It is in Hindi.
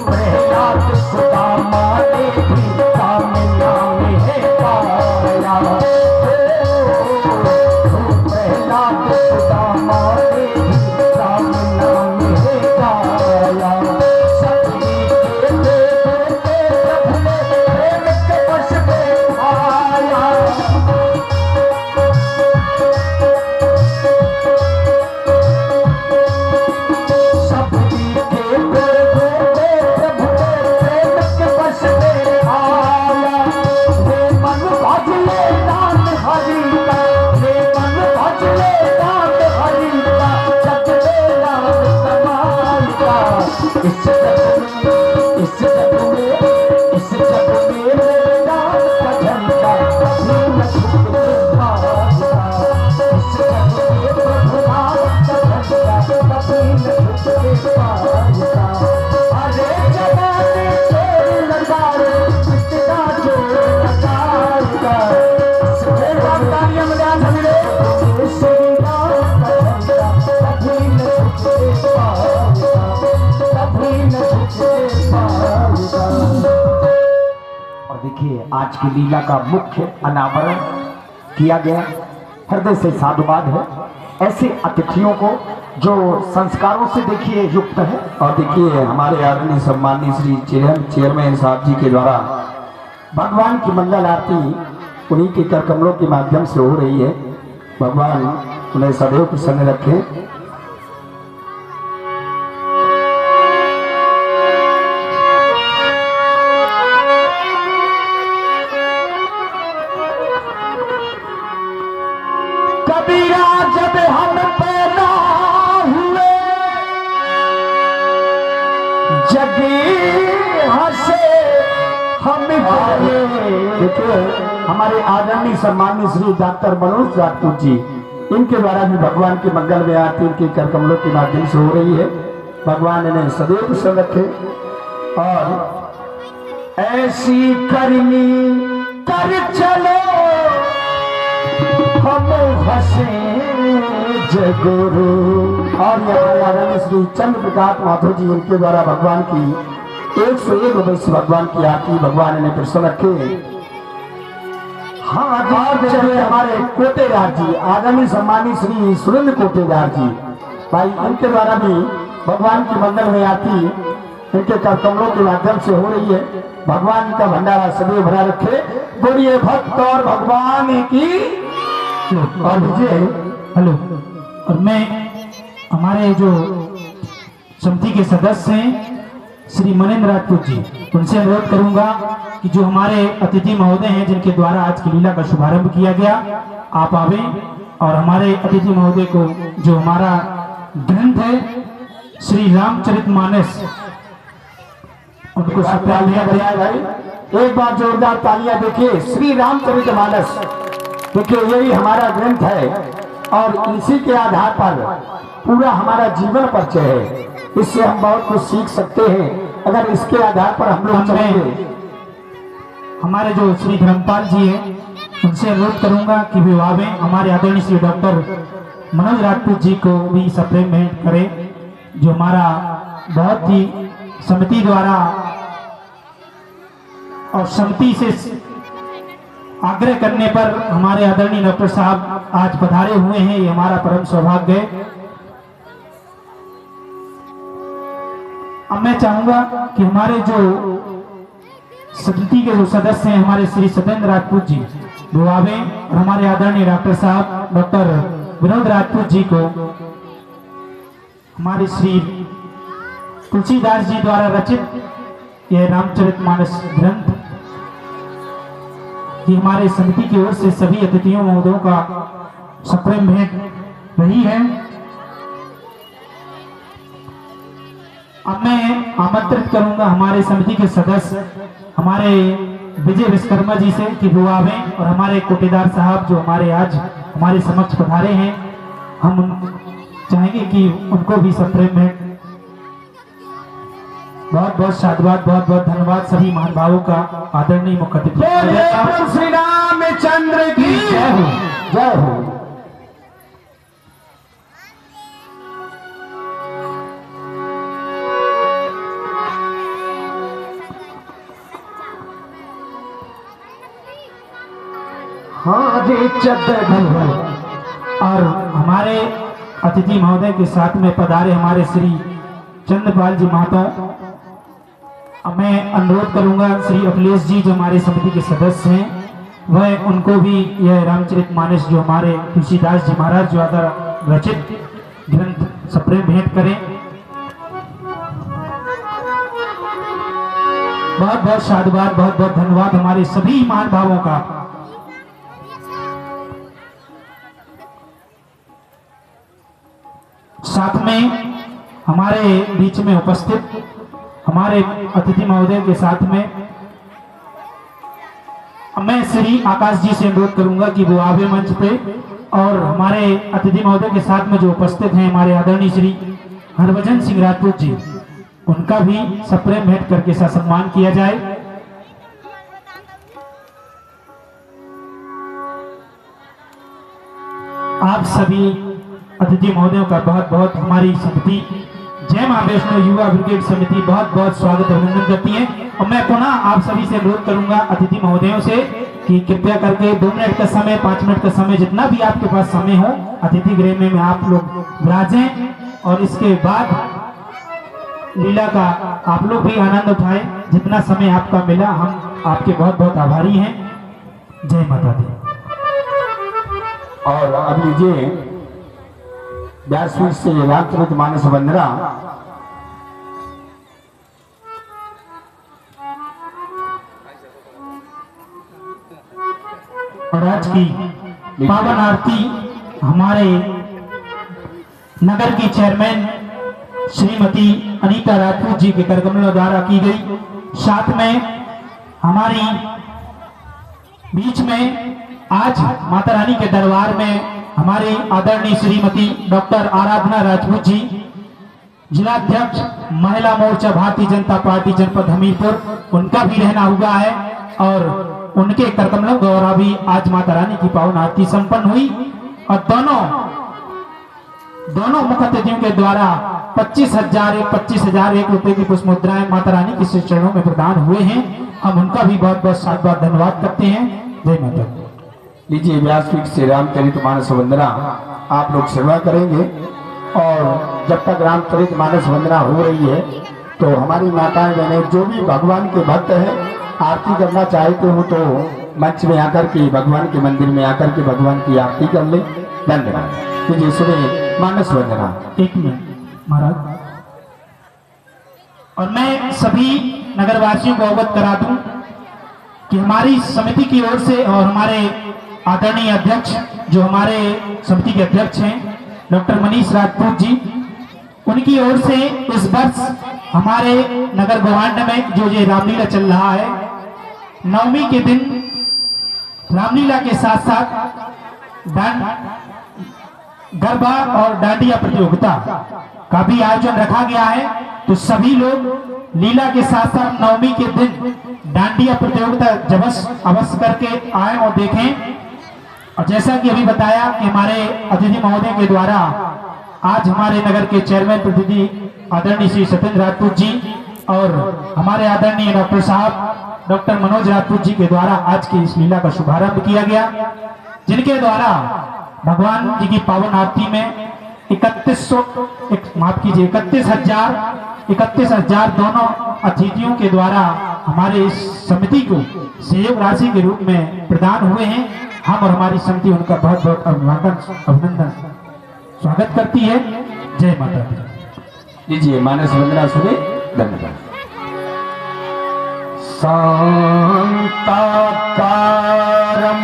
प्रहलाद सुदामा ने भी कामना में पाया, प्रहलाद सुदामा ने भी कामना में पाया। शक्ति के देवते प्रभु ने प्रेम के वश में आया। देखिए आज की लीला का मुख्य अनावरण किया गया। हृदय से साधुवाद है ऐसे अतिथियों को जो संस्कारों से देखिए युक्त है। और देखिए हमारे आदरणीय सम्माननीय श्री चेयरमैन साहब जी के द्वारा भगवान की मंगल आरती उन्हीं के कर कमलों के माध्यम से हो रही है। भगवान उन्हें सदैव प्रसन्न रखे। कबीरा जब हम पैदा हुए जगी हंसे हम आए। देखिए हमारे आदरणीय सम्माननीय श्री डॉक्टर मनोज राजपूत जी, इनके द्वारा भी भगवान की मंगल में आरती उनके कर कमलों के माध्यम से हो रही है। भगवान इन्हें सदैव प्रसन्न रखे। और ऐसी करनी कर चलो हम हंसे जगुरु। और हमारे आदरणीय श्री चंद्र प्रकाश माधव जी, इनके द्वारा भगवान की 101 रुपये से भगवान की आरती भगवान इन्हें प्रसन्न रखे। हाँ और चलिए हमारे कोटेदार जी, आगामी सम्मानी श्री सुरेंद्र कोटेदार जी भाई, इनके द्वारा भी भगवान की मंगल में आरती इनके कर कमलों के माध्यम से हो रही है। भगवान का भंडारा सदैव भरा रखे। बोलिए भक्त और भगवान की। और हेलो, और मैं हमारे जो समिति के सदस्य हैं श्री मनेंद्र राजपूत जी, उनसे अनुरोध करूंगा कि जो हमारे अतिथि महोदय हैं जिनके द्वारा आज की लीला का शुभारंभ किया गया, आप आवे और हमारे अतिथि महोदय को जो हमारा ग्रंथ है श्री रामचरितमानस उनको तालियां भाई, एक बार जोरदार तालियां। देखिए श्री रामचरितमानस, देखिए यही हमारा ग्रंथ है और इसी के आधार पर पूरा हमारा जीवन परिचय है। इससे हम बहुत कुछ सीख सकते हैं अगर इसके आधार पर हम लोग चलेंगे। हमारे जो श्री धर्मपाल जी हैं उनसे अनुरोध करूंगा कि वे आवे, हमारे आदरणीय श्री डॉक्टर मनोज राजपूत जी को भी सप्रेम भेंट करें, जो हमारा बहुत ही समिति द्वारा और समिति से आग्रह करने पर हमारे आदरणीय डॉक्टर साहब आज पधारे हुए हैं। ये हमारा परम सौभाग्य है। अब मैं चाहूंगा कि हमारे जो समिति के जो सदस्य हैं हमारे श्री सत्येंद्र राजपूत जी वो आवे और हमारे आदरणीय डॉक्टर साहब डॉक्टर विनोद राजपूत जी को हमारे श्री तुलसीदास जी द्वारा रचित यह रामचरितमानस ग्रंथ कि हमारे समिति की ओर से सभी अतिथियों महोदयों का सप्रेम भेंट रही है। अब मैं आमंत्रित करूंगा हमारे समिति के सदस्य हमारे विजय विश्वकर्मा जी से कि वो आवे और हमारे कोटेदार साहब जो हमारे आज हमारे समक्ष पधारे हैं, हम चाहेंगे कि उनको भी सप्रेम भेंट। बहुत बहुत साधुवाद, बहुत बहुत धन्यवाद सभी महानुभावों का। आदरणीय मुख्य अतिथि श्री रामचंद्र की जय हो, जय हो। जी चद्दर। और हमारे अतिथि महोदय के साथ में पधारे हमारे श्री चंद्रपाल जी माता। अब मैं अनुरोध करूंगा श्री अखिलेश जी जो हमारे समिति के सदस्य हैं, वह उनको भी यह रामचरितमानस जो हमारे तुलसीदास जी महाराज द्वारा रचित ग्रंथ सप्रेम भेंट करें। बहुत बहुत साधुवाद, बहुत बहुत धन्यवाद हमारे सभी महानुभावों का। साथ में हमारे बीच में उपस्थित हमारे अतिथि महोदय के साथ में मैं श्री आकाश जी से अनुरोध करूंगा कि वो आवे मंच पे, और हमारे अतिथि महोदय के साथ में जो उपस्थित हैं हमारे आदरणीय श्री हरभजन सिंह राजपूत जी, उनका भी सप्रेम भेंट करके सम्मान किया जाए। आप सभी अतिथि महोदयों का बहुत बहुत हमारी समिति जय मां वैष्णो युवा ब्रिगेड समिति बहुत बहुत स्वागत अभिनंदन करती है। और मैं पुनः आप सभी से अनुरोध करूंगा अतिथि महोदयों से कि कृपया करके 2 मिनट का समय, 5 मिनट का समय, जितना भी आपके पास समय हो अतिथि गृह में आप लोग विराजें और इसके बाद लीला का आप लोग भी आनंद उठाएं। जितना समय आपका मिला हम आपके बहुत बहुत आभारी हैं। जय माता दी। और अब लीजिए व्यासपीठ से रामचरितमानस वंदना और आज की पावन आरती हमारे नगर की चेयरमैन श्रीमती अनीता राजपूत जी के करकमलों द्वारा की गई। साथ में हमारी बीच में आज माता रानी के दरबार में हमारी आदरणीय श्रीमती डॉक्टर आराधना राजपूत जी, जिलाध्यक्ष महिला मोर्चा भारतीय जनता पार्टी जनपद हमीरपुर, उनका भी रहना हुआ है। और उनके करकमलों द्वारा भी आज माता रानी की पावन आरती संपन्न हुई। और दोनों मुख्य अतिथियों के द्वारा 25,000 एक रुपए की पुष्प मुद्राएं माता रानी के श्री चरणों में प्रदान हुए हैं। हम उनका भी बहुत बहुत साधुवाद धन्यवाद करते हैं। जय माता दी। लीजिए व्यासपीठ से रामचरितमानस वंदना आप लोग सेवा करेंगे। और जब तक रामचरितमानस वंदना हो रही है तो हमारी माताएं बहनें जो भी भगवान के भक्त हैं आरती करना चाहते हो तो मंच में आकर के भगवान के मंदिर में आकर के भगवान की आरती कर ले। धन्यवाद। लीजिए सुने मानस वंदना। 1 मिनट महाराज। और मैं सभी नगरवासियों को अवगत करा दूं कि हमारी समिति की ओर से और हमारे आदरणीय अध्यक्ष जो हमारे समिति के अध्यक्ष हैं डॉक्टर मनीष राजपूत जी, उनकी ओर से इस वर्ष हमारे नगर गोवांड में जो ये रामलीला चल रहा है, नवमी के दिन रामलीला के साथ साथ गरबा और डांडिया प्रतियोगिता का भी आयोजन रखा गया है। तो सभी लोग लीला के साथ साथ नवमी के दिन डांडिया प्रतियोगिता अवश्य करके आए और देखें। और जैसा कि अभी बताया कि हमारे अतिथि महोदय के द्वारा आज हमारे नगर के चेयरमैन प्रतिनिधि आदरणीय श्री सत्येंद्र राजपूत जी और हमारे आदरणीय डॉक्टर साहब डॉक्टर मनोज राजपूत जी के द्वारा आज की इस लीला का शुभारंभ किया गया, जिनके द्वारा भगवान जी की पावन आरती में 31,000 दोनों अतिथियों के द्वारा हमारे इस समिति को सहयोग राशि के रूप में प्रदान हुए हैं। हम और हमारी समिति उनका बहुत बहुत अभिनंदन स्वागत करती है। जय माता दी। लीजिए मानस वंदना सुने। धन्यवाद। शांताकारं